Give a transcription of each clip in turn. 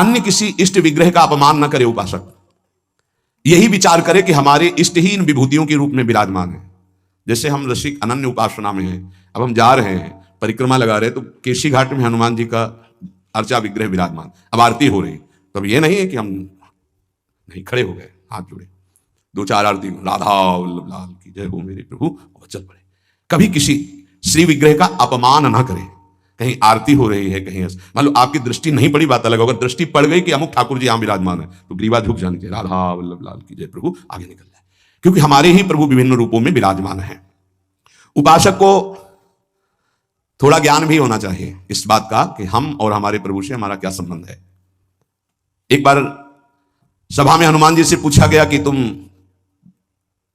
अन्य किसी इष्ट विग्रह का अपमान न करे उपासक। यही विचार करे कि हमारे इष्ट ही इन विभूतियों के रूप में विराजमान है। जैसे हम रसिक अनन्य उपासना में हैं, अब हम जा रहे हैं, परिक्रमा लगा रहे हैं, तो केशी घाट में हनुमान जी का अर्चा विग्रह विराजमान, अब आरती हो रही, तो अब ये नहीं है कि हम नहीं खड़े हो गए, हाथ जोड़े, 2-4 आरती, राधा वल्लभ लाल की जय हो मेरे प्रभु, और चल पड़े। कभी किसी श्री विग्रह का अपमान ना करें। कहीं आरती हो रही है, कहीं मान लो आपकी दृष्टि नहीं पड़ी, बात अलग, अगर दृष्टि पड़ गई कि अमुक ठाकुर जी यहां विराजमान है, तो ग्रीवा झुक जानी चाहिए, राधा वल्लभ लाल की जय प्रभु, आगे निकल जाए, क्योंकि हमारे ही प्रभु विभिन्न रूपों में विराजमान है। उपासक को थोड़ा ज्ञान भी होना चाहिए इस बात का कि हम और हमारे प्रभु से हमारा क्या संबंध है। एक बार सभा में हनुमान जी से पूछा गया कि तुम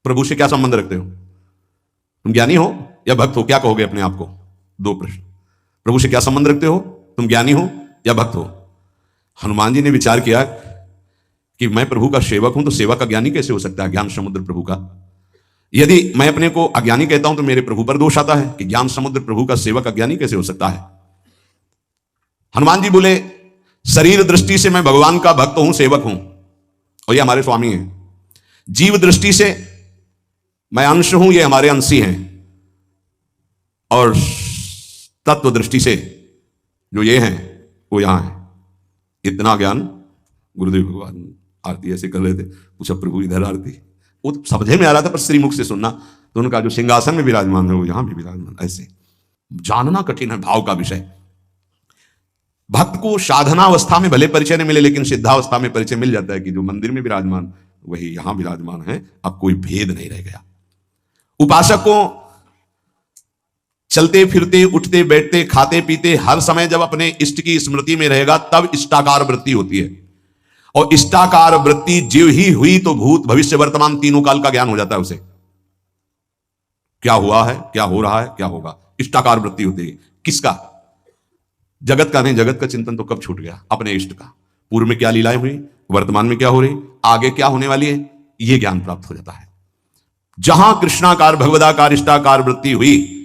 प्रभु से क्या संबंध रखते हो, तुम ज्ञानी हो या भक्त हो, क्या कहोगे अपने आप को? 2 प्रश्न। प्रभु से क्या संबंध रखते हो, तुम ज्ञानी हो या भक्त हो? हनुमान जी ने विचार किया कि मैं प्रभु का सेवक हूं, तो सेवक अज्ञानी कैसे हो सकता है? ज्ञान समुद्र प्रभु का। यदि मैं अपने को अज्ञानी कहता हूं तो मेरे प्रभु पर दोष आता है कि ज्ञान समुद्र प्रभु का सेवक अज्ञानी कैसे हो सकता है। हनुमान जी बोले, शरीर दृष्टि से मैं भगवान का भक्त हूं, सेवक हूं, और ये हमारे स्वामी हैं। जीव दृष्टि से मैं अंश हूं, ये हमारे अंशी हैं, और तत्व दृष्टि से जो ये हैं वो यहां है। इतना ज्ञान गुरुदेव भगवान आरती ऐसे कर रहे थे, पूछा प्रभु इधर आरती, वो तो समझे में आ रहा था पर श्रीमुख से सुनना, तो उनका जो सिंहासन में विराजमान है वो यहां भी विराजमान, ऐसे जानना कठिन है भाव का विषय। भक्त को साधनावस्था में भले परिचय नहीं मिले, लेकिन सिद्धावस्था में परिचय मिल जाता है कि जो मंदिर में विराजमान वही यहां विराजमान है, अब कोई भेद नहीं रह गया। उपासक को चलते फिरते, उठते बैठते, खाते पीते, हर समय जब अपने इष्ट की स्मृति में रहेगा तब इष्टाकार वृत्ति होती है, और इष्टाकार वृत्ति जीव ही हुई तो भूत भविष्य वर्तमान तीनों काल का ज्ञान हो जाता है उसे। क्या हुआ है, क्या हो रहा है, क्या होगा, इष्टाकार वृत्ति होती है। किसका? जगत का नहीं, जगत का चिंतन तो कब छूट गया, अपने इष्ट का। पूर्व में क्या लीलाएं हुई, वर्तमान में क्या हो रही, आगे क्या होने वाली है, यह ज्ञान प्राप्त हो जाता है। जहां कृष्णाकार भगवदाकार इष्टाकार वृत्ति हुई,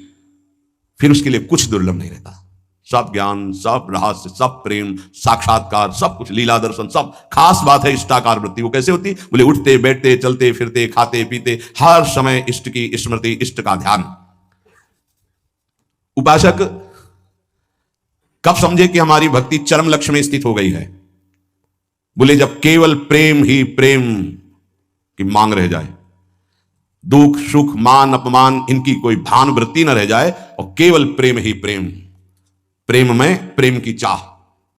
फिर उसके लिए कुछ दुर्लभ नहीं रहता। सब ज्ञान, सब रहस्य, सब प्रेम, साक्षात्कार, सब कुछ, लीला दर्शन, सब। खास बात है इष्टाकार वृत्ति। वो कैसे होती? बोले उठते बैठते, चलते फिरते, खाते पीते, हर समय इष्ट की स्मृति, इष्ट का ध्यान। उपासक कब समझे कि हमारी भक्ति चरम लक्ष्य में स्थित हो गई है? बोले जब केवल प्रेम ही प्रेम की मांग रह जाए, दुख सुख मान अपमान इनकी कोई भान वृत्ति न रह जाए, और केवल प्रेम ही प्रेम, प्रेम में प्रेम की चाह।